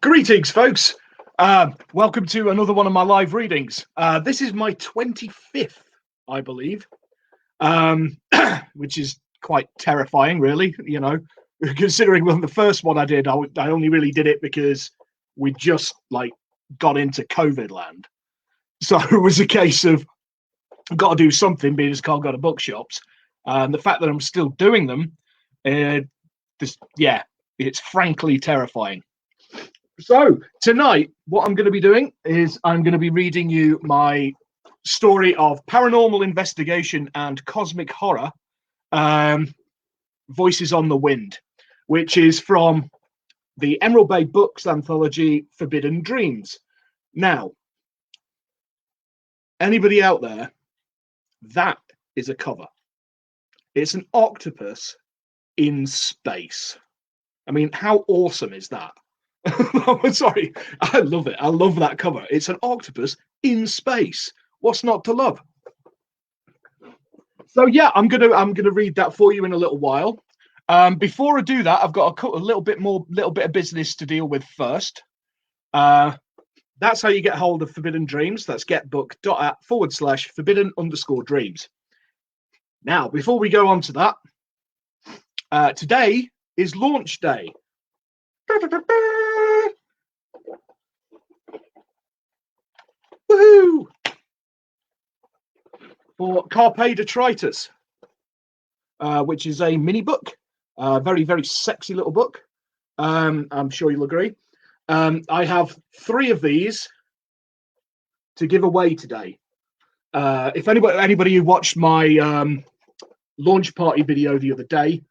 Greetings, folks. Welcome to another one of my live readings. This is my 25th, I believe, which is quite terrifying, really, you know, considering when the first one I did, I only really did it because we just, like, got into COVID land. So it was a case of, got to do something, being as can't go to bookshops. And the fact that I'm still doing them, it's frankly terrifying. So tonight, what I'm going to be doing is I'm going to be reading you my story of paranormal investigation and cosmic horror, Voices on the Wind, which is from the Emerald Bay Books anthology, Forbidden Dreams. Now, anybody out there, that is a cover. It's an octopus in space. I mean, how awesome is that? Sorry, I love it. I love that cover. It's an octopus in space. What's not to love? So yeah, I'm gonna read that for you in a little while. Before I do that, I've got a little bit of business to deal with first. That's how you get hold of Forbidden Dreams. That's getbook.app/forbidden_dreams. Now, before we go on to that, today is launch day. Woohoo! For Carpe Detritus, which is a mini book, very, very sexy little book. I'm sure you'll agree. I have 3 of these to give away today. If anybody who watched my launch party video the other day,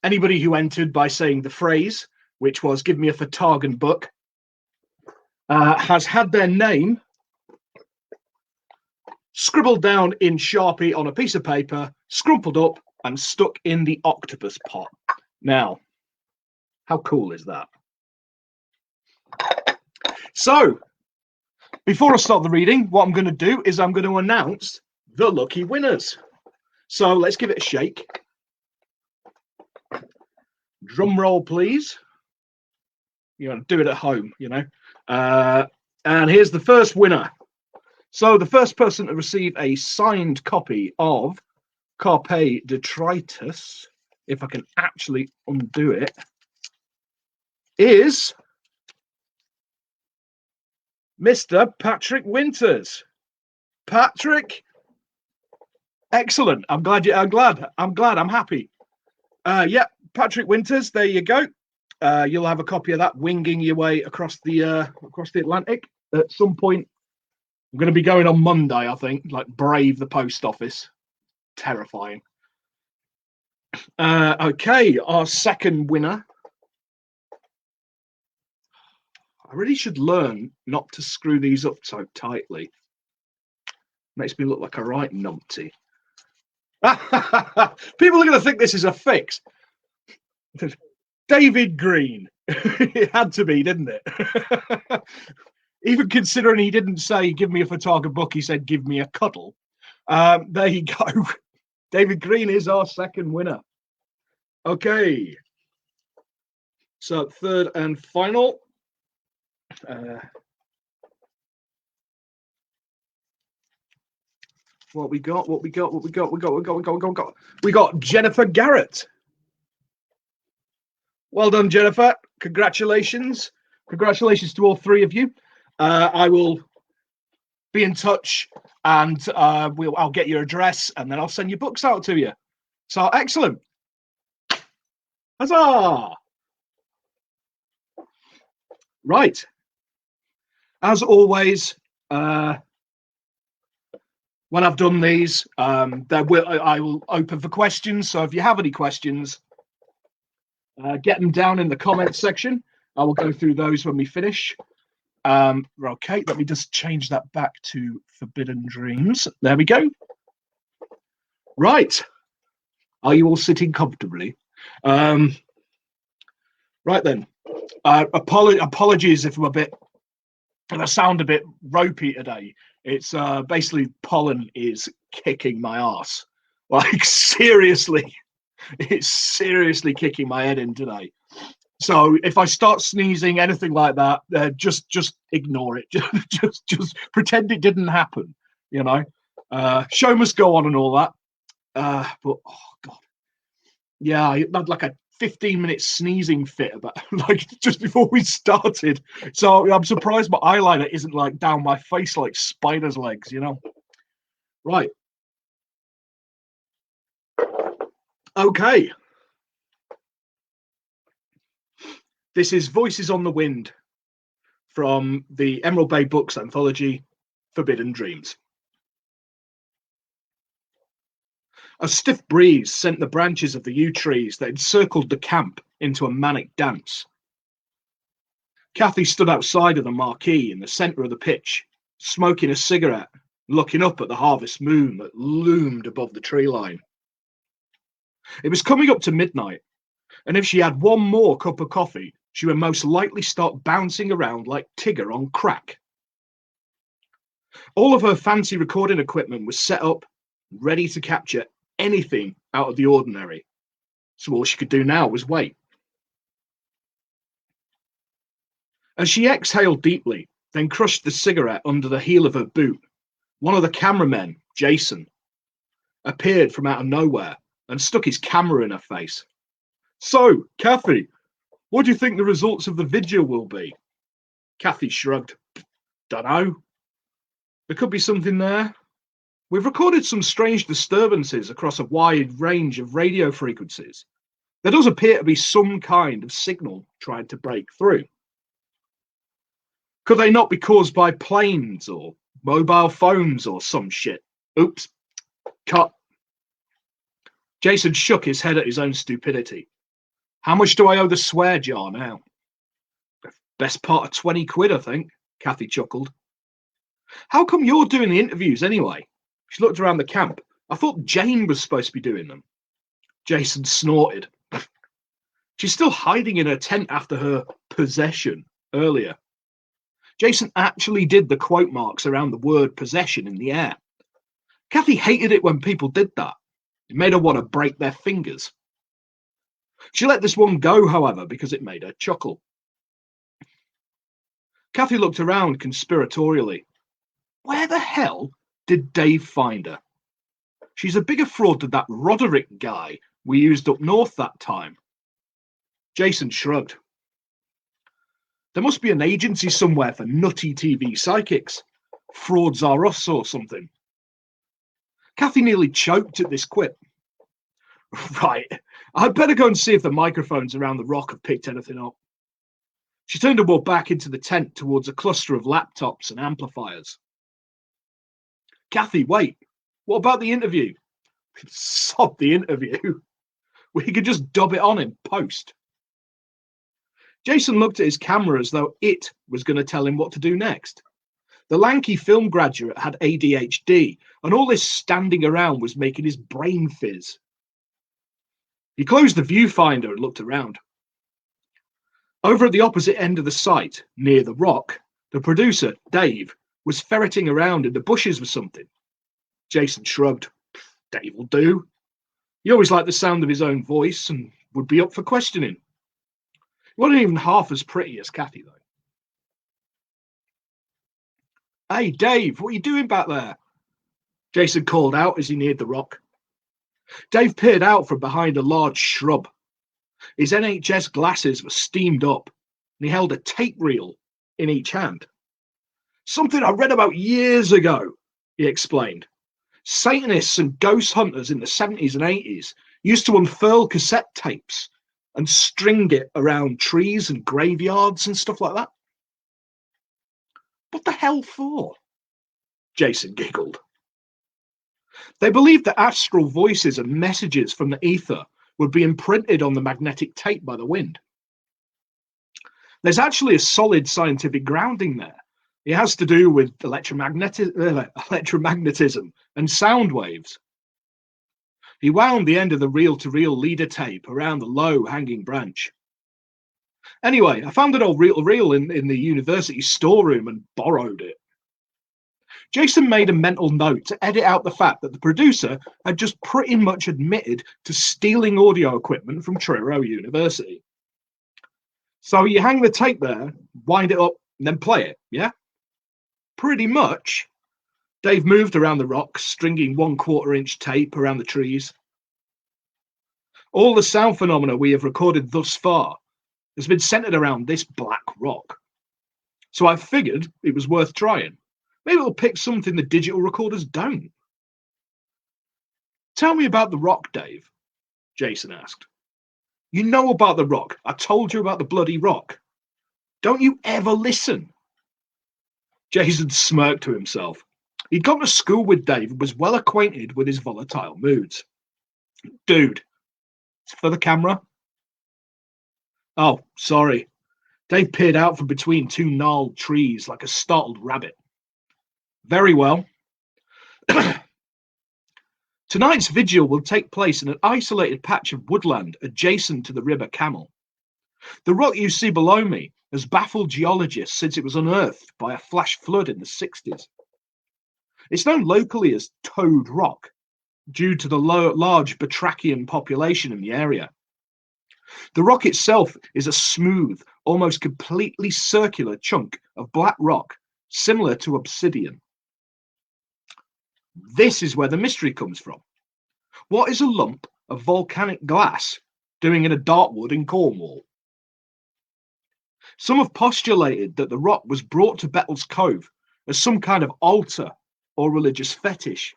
anybody who entered by saying the phrase, which was "give me a Fatagan book," has had their name scribbled down in Sharpie on a piece of paper, scrumpled up and stuck in the octopus pot. Now, how cool is that? So, before I start the reading, what I'm going to do is I'm going to announce the lucky winners. So let's give it a shake. Drum roll, please. You know, do it at home, you know. And here's the first winner. So the first person to receive a signed copy of Carpe Detritus, if I can actually undo it, is Mr. Patrick Winters. Patrick, excellent. I'm happy. Yeah, Patrick Winters, there you go. You'll have a copy of that winging your way across the Atlantic at some point. I'm going to be going on Monday, I think, like brave the post office. Terrifying. Okay, our second winner. I really should learn not to screw these up so tightly. Makes me look like a right numpty. People are going to think this is a fix. David Green. It had to be, didn't it? Even considering he didn't say, "give me a Fataga book," he said, "give me a cuddle." There you go. David Green is our second winner. Okay. So third and final. What we got? We got Jennifer Garrett. Well done, Jennifer. Congratulations. Congratulations to all 3 of you. I will be in touch and I'll get your address and then I'll send your books out to you. So excellent. Huzzah! Right. As always, when I've done these, I will open for questions. So if you have any questions, get them down in the comments section. I will go through those when we finish. Okay, let me just change that back to Forbidden Dreams. There we go. Right. Are you all sitting comfortably? Right then. Apologies if if I sound a bit ropey today. It's basically pollen is kicking my ass. Like seriously, it's seriously kicking my head in today. So if I start sneezing, anything like that, just ignore it. Just pretend it didn't happen. You know, show must go on and all that. But oh god, yeah, I had like a 15-minute sneezing fit about like just before we started. So I'm surprised my eyeliner isn't like down my face like spider's legs. You know, right? Okay. This is Voices on the Wind from the Emerald Bay Books anthology, Forbidden Dreams. A stiff breeze sent the branches of the yew trees that encircled the camp into a manic dance. Kathy stood outside of the marquee in the centre of the pitch, smoking a cigarette, looking up at the harvest moon that loomed above the tree line. It was coming up to midnight, and if she had one more cup of coffee, she would most likely start bouncing around like Tigger on crack. All of her fancy recording equipment was set up, ready to capture anything out of the ordinary. So all she could do now was wait. As she exhaled deeply, then crushed the cigarette under the heel of her boot, one of the cameramen, Jason, appeared from out of nowhere and stuck his camera in her face. So, Kathy, what do you think the results of the vigil will be? Kathy shrugged. Dunno. There could be something there. We've recorded some strange disturbances across a wide range of radio frequencies. There does appear to be some kind of signal trying to break through. Could they not be caused by planes or mobile phones or some shit? Oops. Cut. Jason shook his head at his own stupidity. How much do I owe the swear jar now? Best part of 20 quid, I think, Kathy chuckled. How come you're doing the interviews anyway? She looked around the camp. I thought Jane was supposed to be doing them. Jason snorted. She's still hiding in her tent after her possession earlier. Jason actually did the quote marks around the word possession in the air. Kathy hated it when people did that. It made her want to break their fingers. She let this one go, however, because it made her chuckle. Kathy looked around conspiratorially. Where the hell did Dave find her? She's a bigger fraud than that Roderick guy we used up north that time. Jason shrugged. There must be an agency somewhere for nutty TV psychics. Frauds Are Us or something. Kathy nearly choked at this quip. Right, I'd better go and see if the microphones around the rock have picked anything up. She turned and walked back into the tent towards a cluster of laptops and amplifiers. Kathy, wait, what about the interview? Sod the interview. We could just dub it on in post. Jason looked at his camera as though it was going to tell him what to do next. The lanky film graduate had ADHD, and all this standing around was making his brain fizz. He closed the viewfinder and looked around. Over at the opposite end of the site, near the rock, the producer, Dave, was ferreting around in the bushes with something. Jason shrugged. Dave will do. He always liked the sound of his own voice and would be up for questioning. He wasn't even half as pretty as Kathy, though. Hey, Dave, what are you doing back there? Jason called out as he neared the rock. Dave peered out from behind a large shrub. His NHS glasses were steamed up, and he held a tape reel in each hand. Something I read about years ago, he explained. Satanists and ghost hunters in the 70s and 80s used to unfurl cassette tapes and string it around trees and graveyards and stuff like that. What the hell for? Jason giggled. They believed that astral voices and messages from the ether would be imprinted on the magnetic tape by the wind. There's actually a solid scientific grounding there. It has to do with electromagnetism and sound waves. He wound the end of the reel-to-reel leader tape around the low-hanging branch. Anyway, I found an old reel-to-reel in the university storeroom and borrowed it. Jason made a mental note to edit out the fact that the producer had just pretty much admitted to stealing audio equipment from Truro University. So you hang the tape there, wind it up, and then play it, yeah? Pretty much. Dave moved around the rocks, stringing 1/4 inch tape around the trees. All the sound phenomena we have recorded thus far has been centered around this black rock. So I figured it was worth trying. Maybe it'll pick something the digital recorders don't. Tell me about the rock, Dave, Jason asked. You know about the rock. I told you about the bloody rock. Don't you ever listen? Jason smirked to himself. He'd gone to school with Dave and was well acquainted with his volatile moods. Dude, it's for the camera. Oh, sorry. Dave peered out from between two gnarled trees like a startled rabbit. Very well. Tonight's vigil will take place in an isolated patch of woodland adjacent to the River Camel. The rock you see below me has baffled geologists since it was unearthed by a flash flood in the 60s. It's known locally as Toad Rock, due to the large batrachian population in the area. The rock itself is a smooth, almost completely circular chunk of black rock, similar to obsidian. This is where the mystery comes from. What is a lump of volcanic glass doing in a dartwood in Cornwall? Some have postulated that the rock was brought to Bettles Cove as some kind of altar or religious fetish.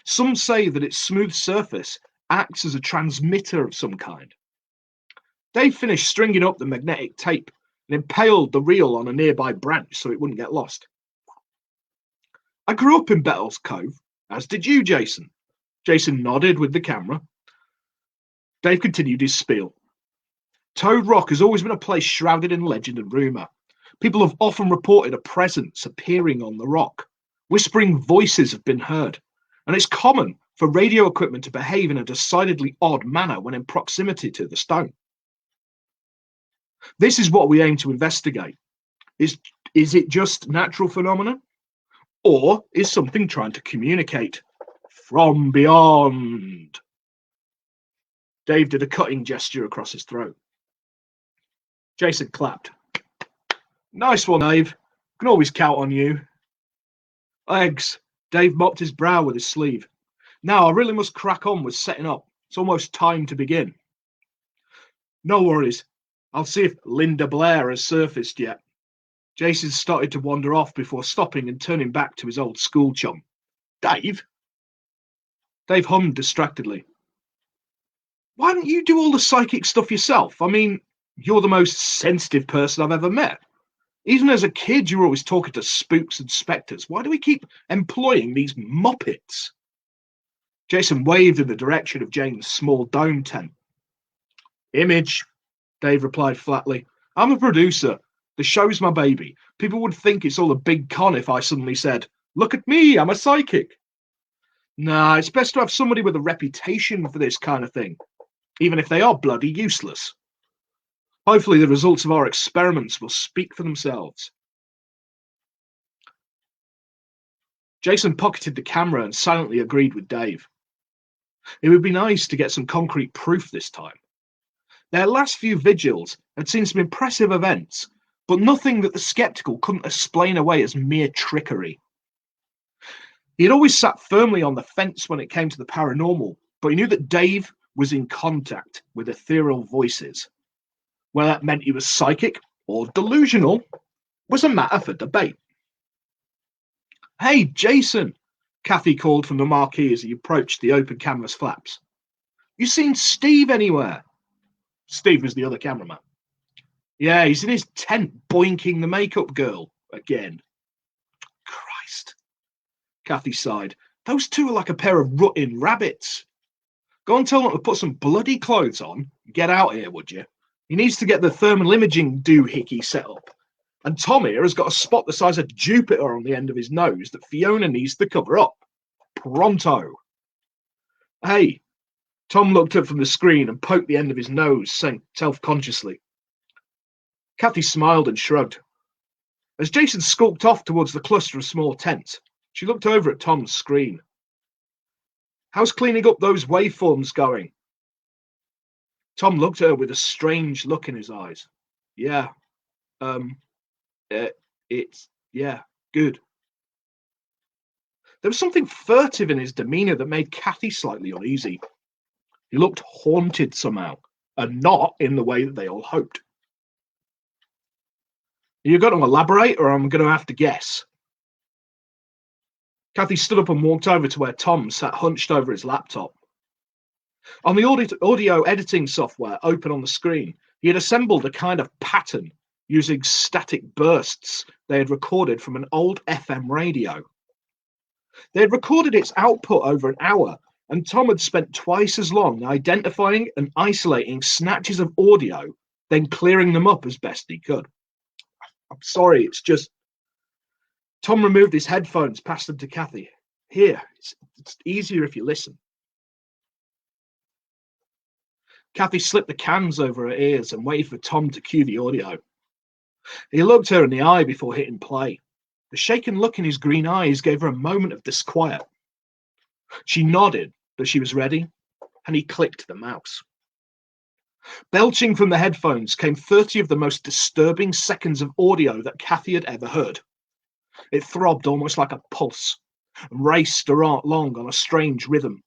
Some say that its smooth surface acts as a transmitter of some kind. Dave finished stringing up the magnetic tape and impaled the reel on a nearby branch so it wouldn't get lost. I grew up in Bettles Cove, as did you, Jason. Jason nodded with the camera. Dave continued his spiel. Toad Rock has always been a place shrouded in legend and rumour. People have often reported a presence appearing on the rock. Whispering voices have been heard, and it's common for radio equipment to behave in a decidedly odd manner when in proximity to the stone. This is what we aim to investigate. Is it just natural phenomena? Or is something trying to communicate from beyond? Dave did a cutting gesture across his throat. Jason clapped. Nice one, Dave. Can always count on you. Eggs. Dave mopped his brow with his sleeve. Now I really must crack on with setting up. It's almost time to begin. No worries. I'll see if Linda Blair has surfaced yet. Jason started to wander off before stopping and turning back to his old school chum. Dave? Dave hummed distractedly. Why don't you do all the psychic stuff yourself? I mean, you're the most sensitive person I've ever met. Even as a kid, you were always talking to spooks and spectres. Why do we keep employing these muppets? Jason waved in the direction of Jane's small dome tent. Image, Dave replied flatly. I'm a producer. The show's my baby. People would think it's all a big con if I suddenly said, look at me, I'm a psychic. Nah, it's best to have somebody with a reputation for this kind of thing, even if they are bloody useless. Hopefully the results of our experiments will speak for themselves. Jason pocketed the camera and silently agreed with Dave. It would be nice to get some concrete proof this time. Their last few vigils had seen some impressive events, but nothing that the skeptical couldn't explain away as mere trickery. He had always sat firmly on the fence when it came to the paranormal, but he knew that Dave was in contact with ethereal voices. Whether that meant he was psychic or delusional was a matter for debate. Hey, Jason, Kathy called from the marquee as he approached the open canvas flaps. You seen Steve anywhere? Steve was the other cameraman. Yeah, he's in his tent boinking the makeup girl again. Christ. Kathy sighed. Those two are like a pair of rutting rabbits. Go and tell them to put some bloody clothes on. Get out here, would you? He needs to get the thermal imaging doohickey set up. And Tom here has got a spot the size of Jupiter on the end of his nose that Fiona needs to cover up. Pronto. Hey. Tom looked up from the screen and poked the end of his nose, saying self-consciously. Kathy smiled and shrugged. As Jason skulked off towards the cluster of small tents, she looked over at Tom's screen. How's cleaning up those waveforms going? Tom looked at her with a strange look in his eyes. Yeah. It's, yeah, good. There was something furtive in his demeanour that made Kathy slightly uneasy. He looked haunted somehow, and not in the way that they all hoped. You're going to elaborate, or I'm going to have to guess. Kathy stood up and walked over to where Tom sat hunched over his laptop. On the audio editing software open on the screen, he had assembled a kind of pattern using static bursts they had recorded from an old FM radio. They had recorded its output over an hour, and Tom had spent twice as long identifying and isolating snatches of audio, then clearing them up as best he could. I'm sorry, it's just... Tom removed his headphones, passed them to Kathy. Here, it's easier if you listen. Kathy slipped the cans over her ears and waited for Tom to cue the audio. He looked her in the eye before hitting play. The shaken look in his green eyes gave her a moment of disquiet. She nodded that she was ready, and he clicked the mouse. Belching from the headphones came 30 of the most disturbing seconds of audio that Kathy had ever heard. It throbbed almost like a pulse, and raced along on a strange rhythm.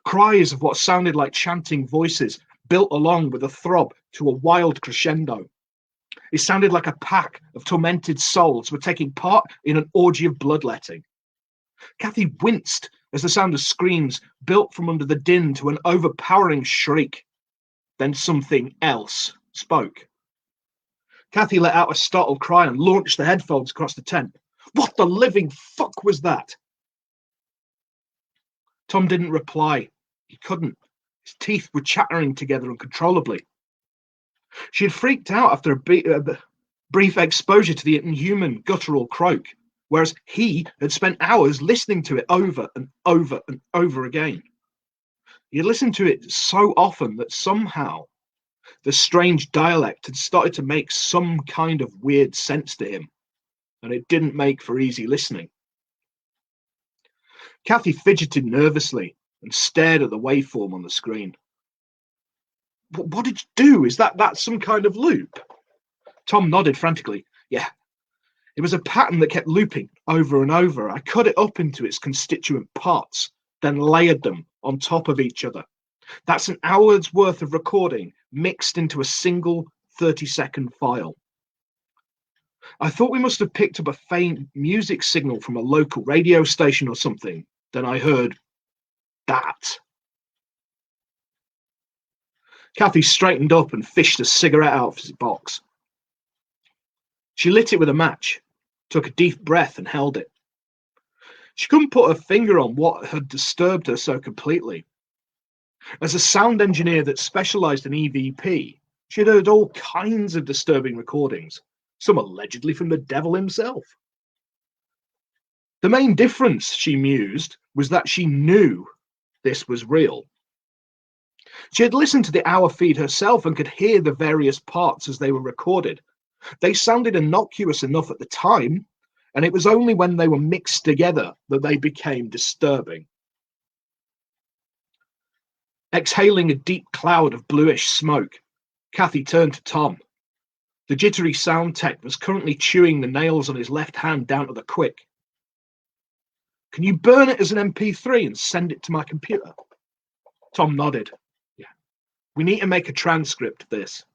Cries of what sounded like chanting voices built along with a throb to a wild crescendo. It sounded like a pack of tormented souls were taking part in an orgy of bloodletting. Kathy winced as the sound of screams built from under the din to an overpowering shriek. Then something else spoke. Kathy let out a startled cry and launched the headphones across the tent. What the living fuck was that? Tom didn't reply. He couldn't. His teeth were chattering together uncontrollably. She had freaked out after a brief exposure to the inhuman guttural croak, whereas he had spent hours listening to it over and over and over again. He had listened to it so often that somehow the strange dialect had started to make some kind of weird sense to him, and it didn't make for easy listening. Kathy fidgeted nervously and stared at the waveform on the screen. What did you do? Is that some kind of loop? Tom nodded frantically. Yeah. It was a pattern that kept looping over and over. I cut it up into its constituent parts, then layered them on top of each other. That's an hour's worth of recording mixed into a single 30-second file. I thought we must have picked up a faint music signal from a local radio station or something. Then I heard that. Kathy straightened up and fished a cigarette out of his box. She lit it with a match, took a deep breath and held it. She couldn't put her finger on what had disturbed her so completely. As a sound engineer that specialised in EVP, she had heard all kinds of disturbing recordings, some allegedly from the devil himself. The main difference, she mused, was that she knew this was real. She had listened to the hour feed herself and could hear the various parts as they were recorded. They sounded innocuous enough at the time, and it was only when they were mixed together that they became disturbing. Exhaling a deep cloud of bluish smoke, Kathy turned to Tom. The jittery sound tech was currently chewing the nails on his left hand down to the quick. Can you burn it as an MP3 and send it to my computer? Tom nodded. Yeah. We need to make a transcript of this.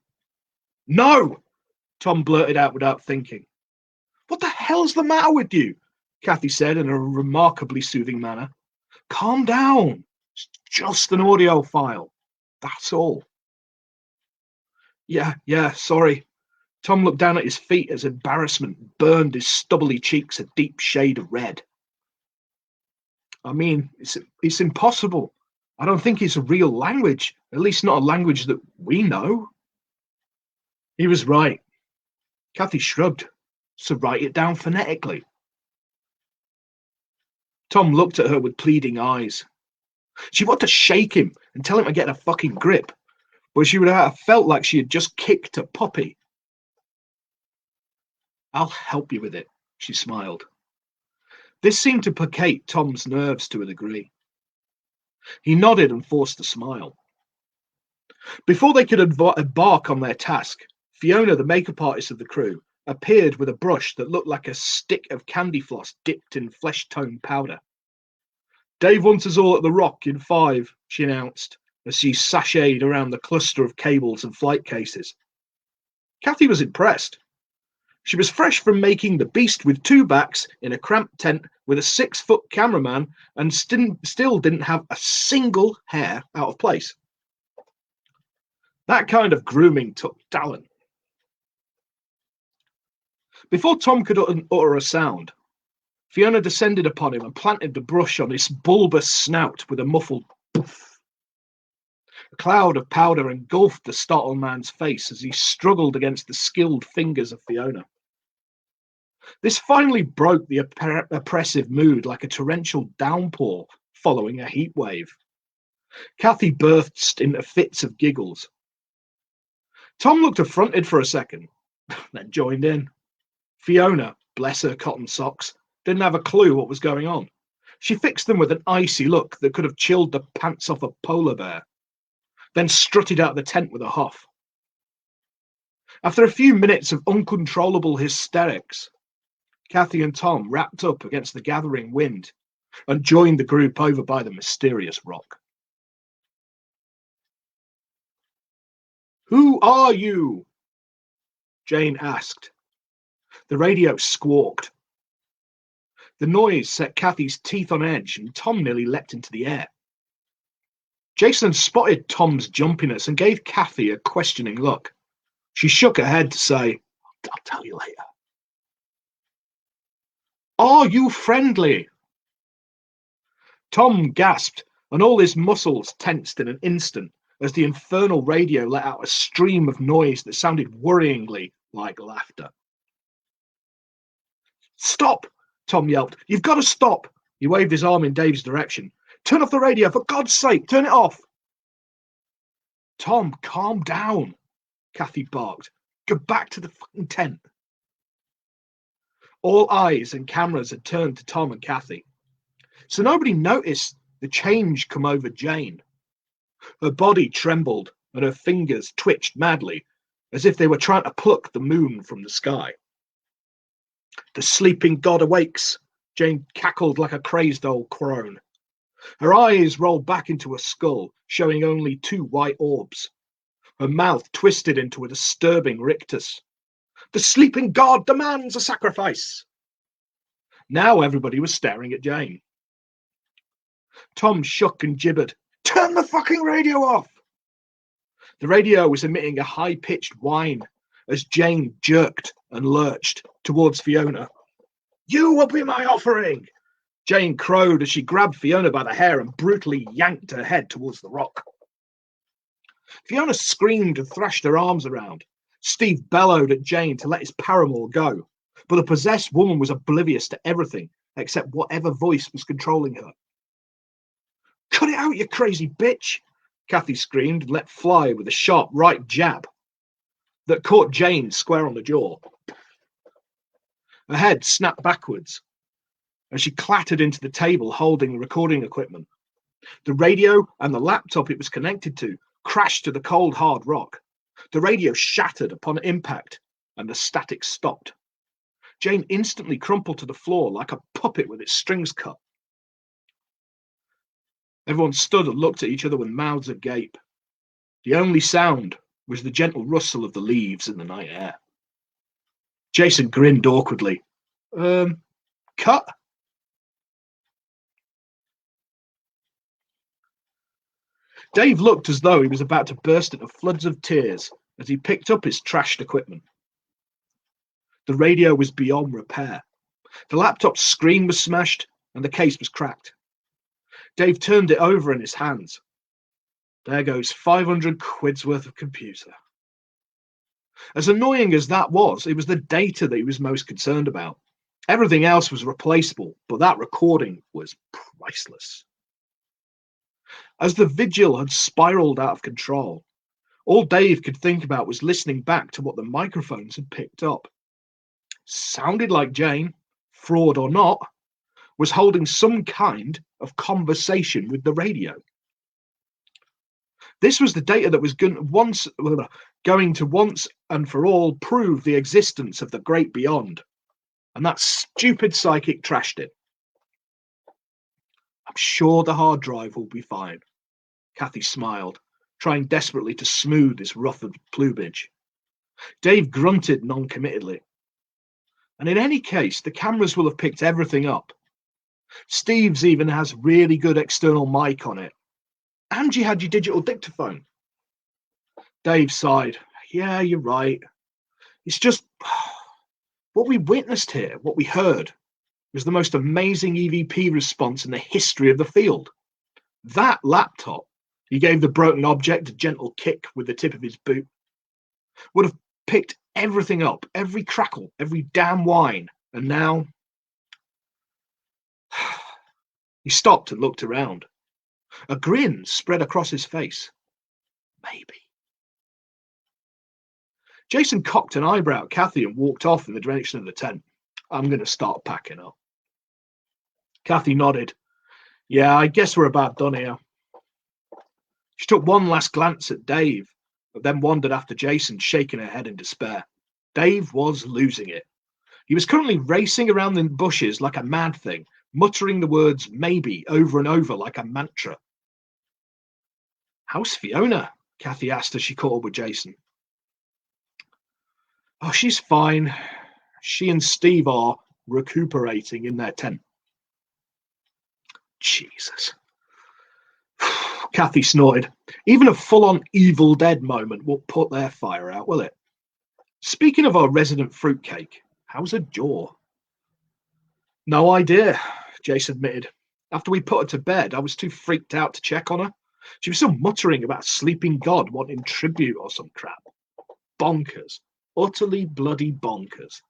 No! Tom blurted out without thinking. What the hell's the matter with you? Kathy said in a remarkably soothing manner. Calm down. It's just an audio file. That's all. Yeah, sorry. Tom looked down at his feet as embarrassment burned his stubbly cheeks a deep shade of red. I mean, it's impossible. I don't think it's a real language, at least not a language that we know. He was right. Kathy shrugged. So write it down phonetically. Tom looked at her with pleading eyes. She wanted to shake him and tell him to get a fucking grip, but she would have felt like she had just kicked a puppy. I'll help you with it, she smiled. This seemed to placate Tom's nerves to a degree. He nodded and forced a smile. Before they could embark on their task, Fiona, the makeup artist of the crew, appeared with a brush that looked like a stick of candy floss dipped in flesh-tone powder. "Dave wants us all at the Rock in 5, she announced as she sashayed around the cluster of cables and flight cases. Kathy was impressed. She was fresh from making The Beast with Two Backs in a cramped tent with a 6-foot cameraman and still didn't have a single hair out of place. That kind of grooming took talent. Before Tom could utter a sound, Fiona descended upon him and planted the brush on his bulbous snout with a muffled poof. A cloud of powder engulfed the startled man's face as he struggled against the skilled fingers of Fiona. This finally broke the oppressive mood like a torrential downpour following a heat wave. Kathy burst into fits of giggles. Tom looked affronted for a second, then joined in. Fiona, bless her cotton socks, didn't have a clue what was going on. She fixed them with an icy look that could have chilled the pants off a polar bear, then strutted out of the tent with a huff. After a few minutes of uncontrollable hysterics, Kathy and Tom wrapped up against the gathering wind and joined the group over by the mysterious rock. "Who are you?" Jane asked. The radio squawked. The noise set Kathy's teeth on edge and Tom nearly leapt into the air. Jason spotted Tom's jumpiness and gave Kathy a questioning look. She shook her head to say, "I'll tell you later." "Are you friendly?" Tom gasped, and all his muscles tensed in an instant as the infernal radio let out a stream of noise that sounded worryingly like laughter. "Stop!" Tom yelped. "You've got to stop!" He waved his arm in Dave's direction. "Turn off the radio, for God's sake! Turn it off!" "Tom, calm down," Kathy barked. "Go back to the fucking tent." All eyes and cameras had turned to Tom and Kathy, so nobody noticed the change come over Jane. Her body trembled and her fingers twitched madly, as if they were trying to pluck the moon from the sky. "The sleeping god awakes," Jane cackled like a crazed old crone. Her eyes rolled back into her skull, showing only 2 white orbs. Her mouth twisted into a disturbing rictus. "The sleeping god demands a sacrifice." Now everybody was staring at Jane. Tom shook and gibbered. "Turn the fucking radio off!" The radio was emitting a high-pitched whine as Jane jerked and lurched towards Fiona. "You will be my offering!" Jane crowed as she grabbed Fiona by the hair and brutally yanked her head towards the rock. Fiona screamed and thrashed her arms around. Steve bellowed at Jane to let his paramour go, but the possessed woman was oblivious to everything except whatever voice was controlling her. "Cut it out, you crazy bitch!" Kathy screamed and let fly with a sharp right jab that caught Jane square on the jaw. Her head snapped backwards as she clattered into the table holding the recording equipment. The radio and the laptop it was connected to crashed to the cold, hard rock. The radio shattered upon impact and the static stopped. Jane instantly crumpled to the floor like a puppet with its strings cut. Everyone stood and looked at each other with mouths agape. The only sound was the gentle rustle of the leaves in the night air. Jason grinned awkwardly. Cut?" Dave looked as though he was about to burst into floods of tears as he picked up his trashed equipment. The radio was beyond repair. The laptop's screen was smashed and the case was cracked. Dave turned it over in his hands. "There goes 500 quid's worth of computer." As annoying as that was, it was the data that he was most concerned about. Everything else was replaceable, but that recording was priceless. As the vigil had spiraled out of control, all Dave could think about was listening back to what the microphones had picked up. Sounded like Jane, fraud or not, was holding some kind of conversation with the radio. This was the data that was going to once and for all prove the existence of the great beyond. And that stupid psychic trashed it. I'm sure the hard drive will be fine. Kathy smiled, trying desperately to smooth his ruffled plumage. Dave grunted non-committedly. And in any case, the cameras will have picked everything up. Steve's even has really good external mic on it. And you had your digital dictaphone. Dave sighed. Yeah, you're right. It's just what we witnessed here, what we heard, was the most amazing EVP response in the history of the field. That laptop, he gave the broken object a gentle kick with the tip of his boot, would have picked everything up, every crackle, every damn whine. And now... He stopped and looked around. A grin spread across his face. Maybe. Jason cocked an eyebrow at Kathy and walked off in the direction of the tent. I'm going to start packing up. Kathy nodded. Yeah, I guess we're about done here. She took one last glance at Dave, but then wandered after Jason, shaking her head in despair. Dave was losing it. He was currently racing around the bushes like a mad thing, muttering the words maybe over and over like a mantra. How's Fiona? Kathy asked as she caught up with Jason. Oh, she's fine. She and Steve are recuperating in their tent. Jesus. Kathy snorted. Even a full-on Evil Dead moment won't put their fire out, will it? Speaking of our resident fruitcake, how's her jaw? No idea, Jace admitted. After we put her to bed, I was too freaked out to check on her. She was still muttering about a sleeping god wanting tribute or some crap. Bonkers. Utterly bloody bonkers.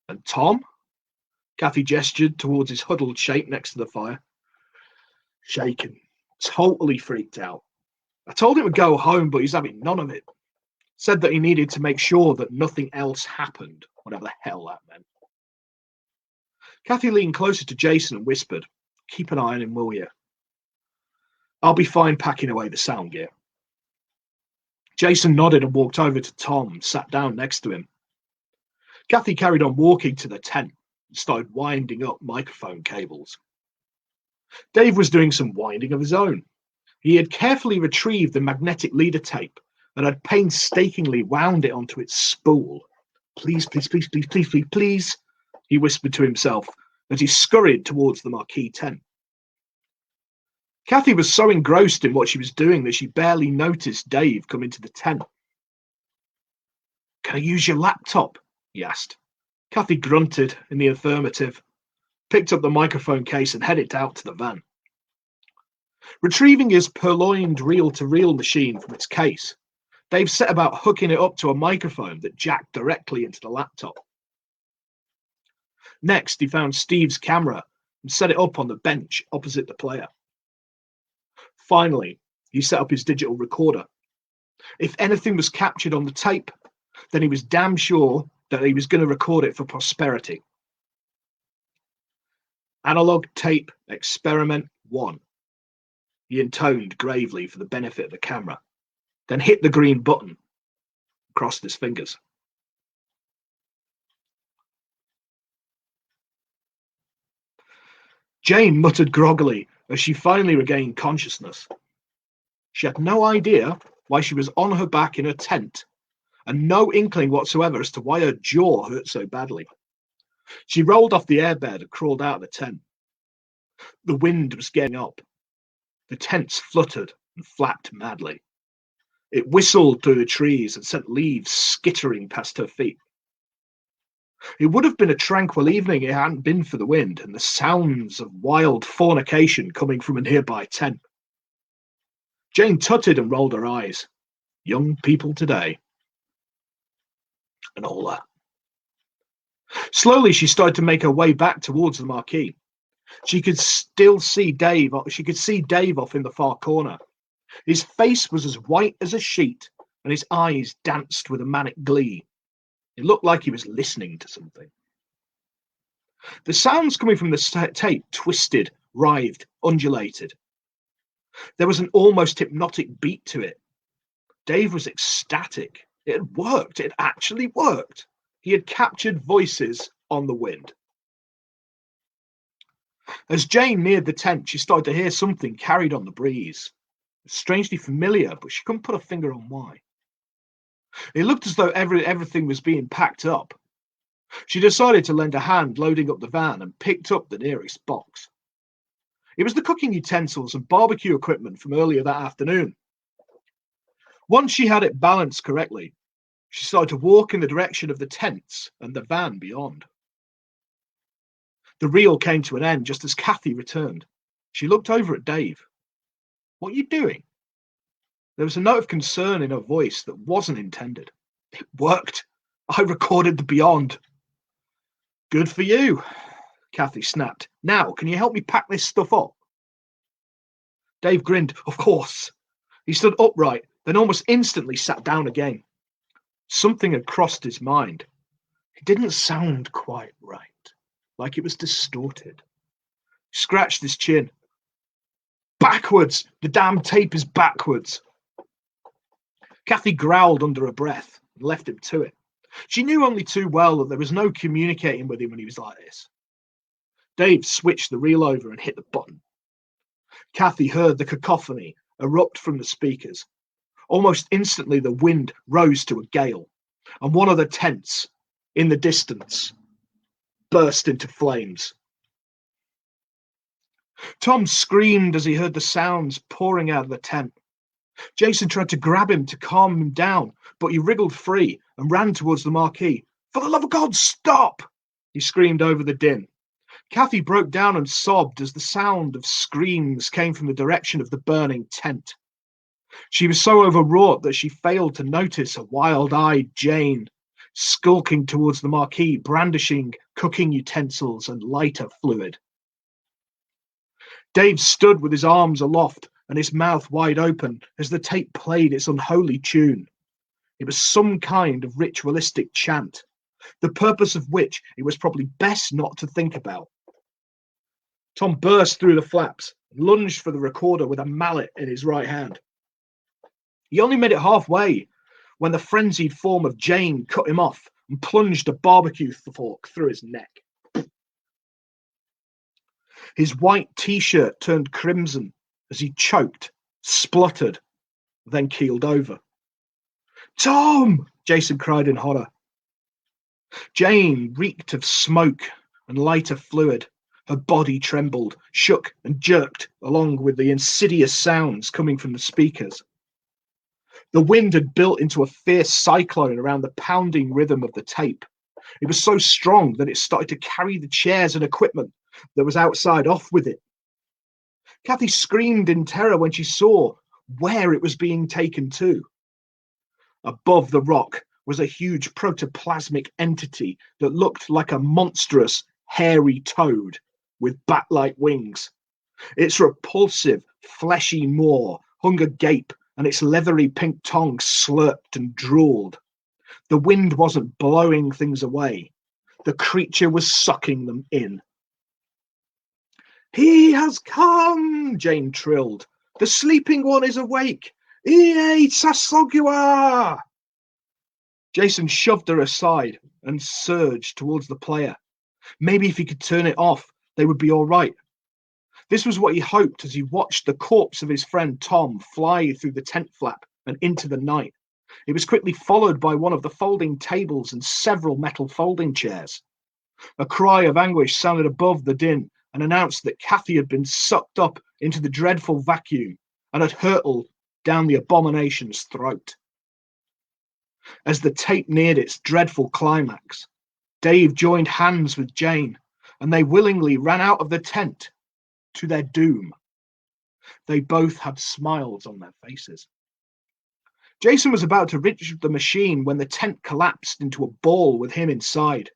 And Tom? Kathy gestured towards his huddled shape next to the fire. Shaken. Totally freaked out. I told him to go home, but he's having none of it. Said that he needed to make sure that nothing else happened, whatever the hell that meant. Kathy leaned closer to Jason and whispered, keep an eye on him, will you? I'll be fine packing away the sound gear. Jason nodded and walked over to Tom and sat down next to him. Kathy carried on walking to the tent and started winding up microphone cables. Dave was doing some winding of his own. He had carefully retrieved the magnetic leader tape and had painstakingly wound it onto its spool. Please, please, please, please, please, please, please, he whispered to himself as he scurried towards the marquee tent. Kathy was so engrossed in what she was doing that she barely noticed Dave come into the tent. Can I use your laptop? He asked. Kathy grunted in the affirmative, picked up the microphone case and headed out to the van. Retrieving his purloined reel-to-reel machine from its case, Dave set about hooking it up to a microphone that jacked directly into the laptop. Next, he found Steve's camera and set it up on the bench opposite the player. Finally, he set up his digital recorder. If anything was captured on the tape, then he was damn sure that he was going to record it for posterity. Analog tape experiment 1. He intoned gravely for the benefit of the camera, then hit the green button, crossed his fingers. Jane muttered groggily as she finally regained consciousness. She had no idea why she was on her back in her tent, and no inkling whatsoever as to why her jaw hurt so badly. She rolled off the airbed and crawled out of the tent. The wind was getting up. The tents fluttered and flapped madly. It whistled through the trees and sent leaves skittering past her feet. It would have been a tranquil evening if it hadn't been for the wind and the sounds of wild fornication coming from a nearby tent. Jane tutted and rolled her eyes. Young people today. And all that. Slowly she started to make her way back towards the marquee. She could still see Dave. She could see Dave off in the far corner. His face was as white as a sheet, and his eyes danced with a manic glee. It looked like he was listening to something. The sounds coming from the tape twisted, writhed, undulated. There was an almost hypnotic beat to it. Dave was ecstatic. It had worked. It actually worked. He had captured voices on the wind. As Jane neared the tent, she started to hear something carried on the breeze. Strangely familiar, but she couldn't put a finger on why. It looked as though everything was being packed up. She decided to lend a hand loading up the van and picked up the nearest box. It was the cooking utensils and barbecue equipment from earlier that afternoon. Once she had it balanced correctly, she started to walk in the direction of the tents and the van beyond. The reel came to an end just as Kathy returned. She looked over at Dave. "What are you doing?" There was a note of concern in her voice that wasn't intended. "It worked. I recorded the beyond." "Good for you," Kathy snapped. "Now, can you help me pack this stuff up?" Dave grinned. "Of course." He stood upright, then almost instantly sat down again. Something had crossed his mind. It didn't sound quite right, like it was distorted. He scratched his chin. "Backwards! The damn tape is backwards!" Kathy growled under her breath and left him to it. She knew only too well that there was no communicating with him when he was like this. Dave switched the reel over and hit the button. Kathy heard the cacophony erupt from the speakers. Almost instantly, the wind rose to a gale, and one of the tents in the distance burst into flames. Tom screamed as he heard the sounds pouring out of the tent. Jason tried to grab him to calm him down, but he wriggled free and ran towards the marquee. "For the love of God, stop!" he screamed over the din. Kathy broke down and sobbed as the sound of screams came from the direction of the burning tent. She was so overwrought that she failed to notice a wild-eyed Jane skulking towards the marquee, brandishing cooking utensils and lighter fluid. Dave stood with his arms aloft and his mouth wide open as the tape played its unholy tune. It was some kind of ritualistic chant, the purpose of which it was probably best not to think about. Tom burst through the flaps and lunged for the recorder with a mallet in his right hand. He only made it halfway when the frenzied form of Jane cut him off and plunged a barbecue fork through his neck. His white t-shirt turned crimson as he choked, spluttered, then keeled over. "Tom!" Jason cried in horror. Jane reeked of smoke and lighter fluid. Her body trembled, shook, and jerked along with the insidious sounds coming from the speakers. The wind had built into a fierce cyclone around the pounding rhythm of the tape. It was so strong that it started to carry the chairs and equipment that was outside off with it. Kathy screamed in terror when she saw where it was being taken to. Above the rock was a huge protoplasmic entity that looked like a monstrous, hairy toad with bat-like wings. Its repulsive, fleshy maw hung agape, and its leathery pink tongue slurped and drooled. The wind wasn't blowing things away. The creature was sucking them in. "He has come," Jane trilled. "The sleeping one is awake. Ie Sasogua!" Jason shoved her aside and surged towards the player. Maybe if he could turn it off, they would be all right. This was what he hoped as he watched the corpse of his friend Tom fly through the tent flap and into the night. It was quickly followed by one of the folding tables and several metal folding chairs. A cry of anguish sounded above the din and announced that Kathy had been sucked up into the dreadful vacuum and had hurtled down the abomination's throat. As the tape neared its dreadful climax, Dave joined hands with Jane, and they willingly ran out of the tent to their doom. They both had smiles on their faces. Jason was about to reach the machine when the tent collapsed into a ball with him inside.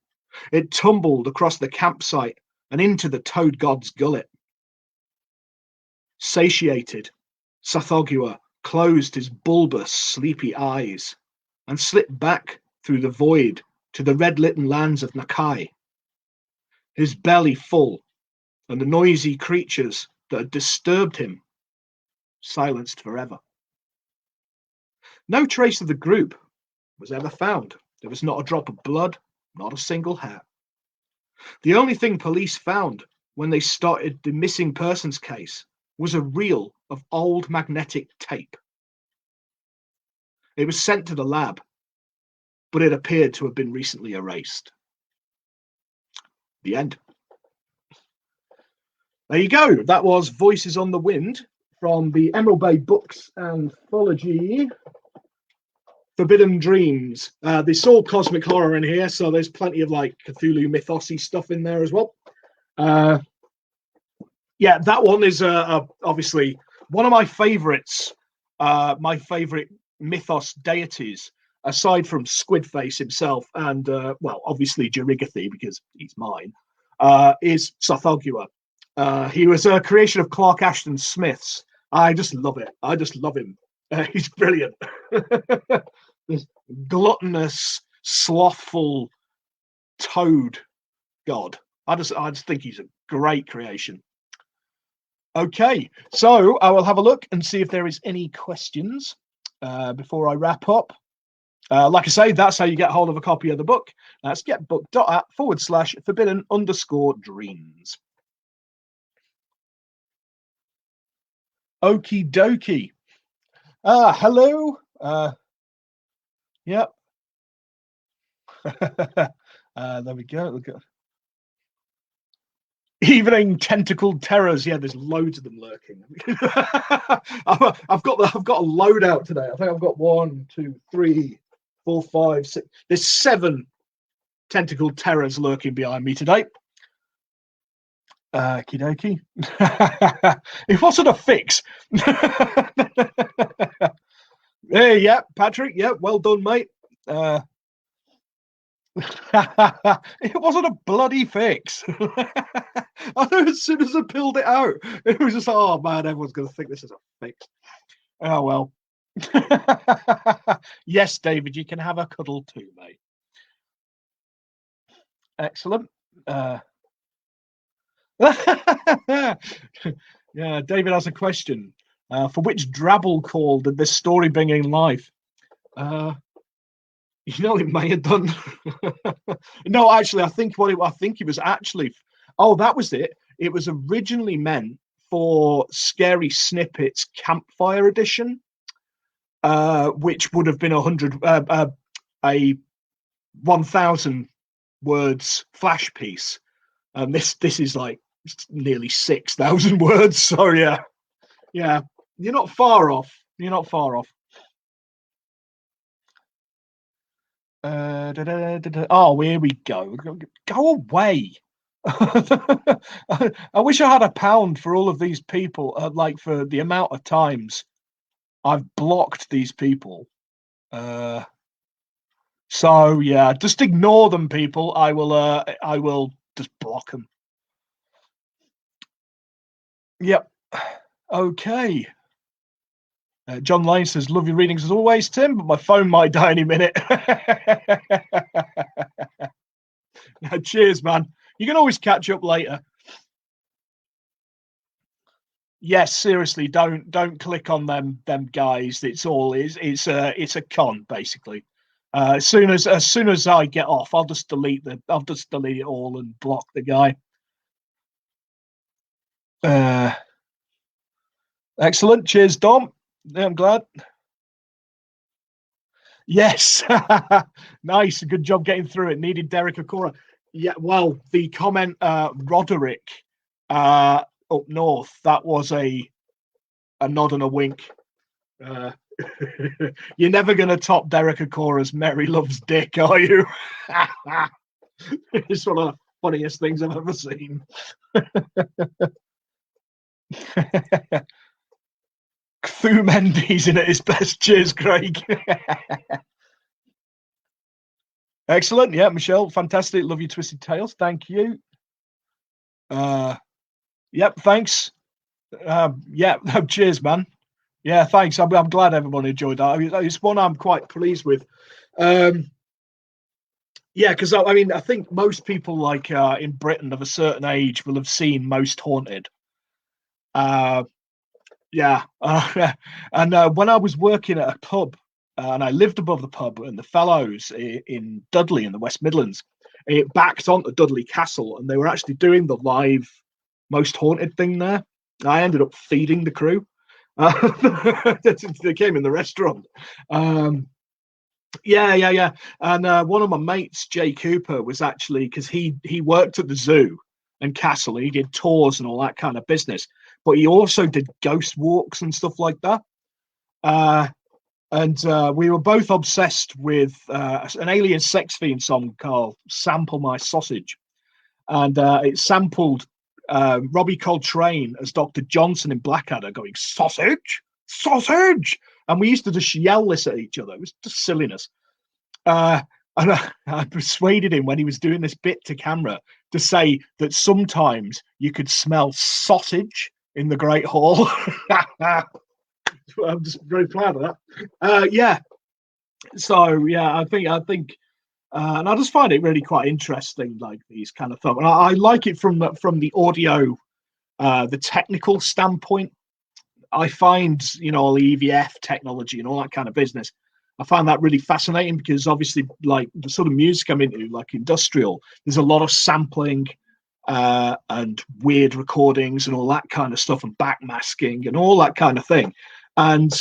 It tumbled across the campsite and into the toad god's gullet. Satiated, Sathogua closed his bulbous, sleepy eyes and slipped back through the void to the red-litten lands of Nakai. His belly full, and the noisy creatures that had disturbed him silenced forever. No trace of the group was ever found. There was not a drop of blood, not a single hair. The only thing police found when they started the missing persons case was a reel of old magnetic tape. It was sent to the lab, but it appeared to have been recently erased. The end. There you go. That was Voices on the Wind from the Emerald Bay Books anthology, Forbidden Dreams. There's all cosmic horror in here, so there's plenty of like Cthulhu mythosy stuff in there as well. Yeah, that one is obviously one of my favorites. My favorite mythos deities, aside from Squidface himself and well, obviously Jerigathy because he's mine, is Tsathoggua. He was a creation of Clark Ashton Smith's. I just love it. I just love him. He's brilliant. This gluttonous, slothful toad god. I just think he's a great creation. Okay, so I will have a look and see if there is any questions before I wrap up. Like I say, that's how you get hold of a copy of the book. That's getbook.app/forbidden_dreams. Okie dokie. Hello. Yep. There we go. Look at evening tentacled terrors. Yeah, there's loads of them lurking. I've got a loadout today. I think I've got 1, 2, 3, 4, 5, 6. There's 7 tentacled terrors lurking behind me today. Okie dokie. It wasn't a fix. Hey, yeah, Patrick. Yeah, well done, mate. It wasn't a bloody fix. I know as soon as I pulled it out, it was just, oh man, everyone's going to think this is a fix. Oh well. Yes, David, you can have a cuddle too, mate. Excellent. Yeah, David has a question. For which Drabble call did this story bring in life? You know, it may have done. No, actually, I think it was actually. Oh, that was it. It was originally meant for Scary Snippets Campfire Edition, which would have been a 1,000 words flash piece. And this is like nearly 6,000 words. So yeah, you're not far off. You're not far off. Oh, here we go. Go away. I wish I had £1 for all of these people, like for the amount of times I've blocked these people. So yeah, just ignore them, people. I will just block them. Yep. Okay. John Lane says, love your readings as always, Tim, but my phone might die any minute. Cheers, man. You can always catch up later. Yes, seriously, don't click on them guys. It's a con, basically. As soon as I get off, I'll just delete it all and block the guy. Excellent. Cheers, Dom. Yeah, I'm glad. Yes. Nice. Good job getting through it. Needed Derek Akora. Yeah, well, the comment Roderick up north, that was a nod and a wink. You're never gonna top Derek Akora's Mary Loves Dick, are you? It's one of the funniest things I've ever seen. Cthulhu Mendees in at his best. Cheers, Craig. Excellent. Yeah, Michelle, fantastic. Love your twisted tales. Thank you. Yep, thanks. Yeah, cheers, man. Yeah, thanks. I'm glad everyone enjoyed that. I mean, it's one I'm quite pleased with. Yeah, because I mean, I think most people like in Britain of a certain age will have seen Most Haunted. Yeah. And when I was working at a pub, and I lived above the pub and the Fellows in Dudley in the West Midlands, it backed onto Dudley Castle, and they were actually doing the live Most Haunted thing there. I ended up feeding the crew. They came in the restaurant. Yeah. And one of my mates, Jay Cooper, was actually, because he worked at the zoo and castle. He did tours and all that kind of business, but he also did ghost walks and stuff like that. Uh, and we were both obsessed with an Alien Sex Fiend song called "Sample My Sausage," and it sampled Robbie Coltrane as Dr. Johnson in Blackadder going "sausage, sausage," and we used to just yell this at each other. It was just silliness. Uh, and I persuaded him when he was doing this bit to camera to say that sometimes you could smell sausage in the Great Hall. I'm just very proud of that. Yeah. So yeah, I think, and I just find it really quite interesting, like these kind of stuff. And I like it from the audio, the technical standpoint. I find, all the EVF technology and all that kind of business, I find that really fascinating because obviously, like the sort of music I'm into, like industrial, there's a lot of sampling and weird recordings and all that kind of stuff, and backmasking and all that kind of thing. And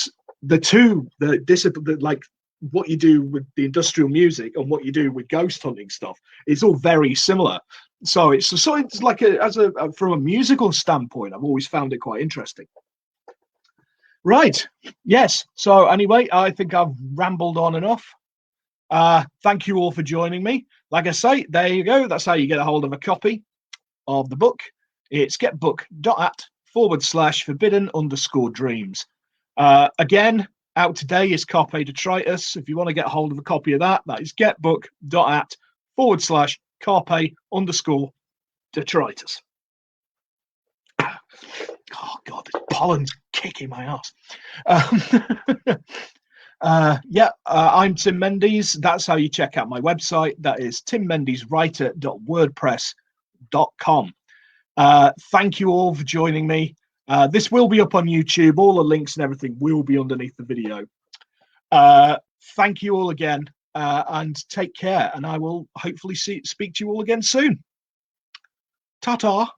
the two, the discipline, like what you do with the industrial music and what you do with ghost hunting stuff, it's all very similar. So it's like from a musical standpoint, I've always found it quite interesting. Right. Yes. So anyway, I think I've rambled on enough. Thank you all for joining me. Like I say, there you go. That's how you get a hold of a copy of the book. It's getbook.at/forbidden_dreams. Again, out today is Carpe Detritus. If you want to get a hold of a copy of that, that is getbook.at/carpe_detritus. Oh God, this pollen's kicking my ass. I'm Tim Mendees. That's how you check out my website. That is timmendeeswriter.wordpress.com. Thank you all for joining me. This will be up on YouTube. All the links and everything will be underneath the video. Thank you all again, and take care. And I will hopefully speak to you all again soon. Ta-ta.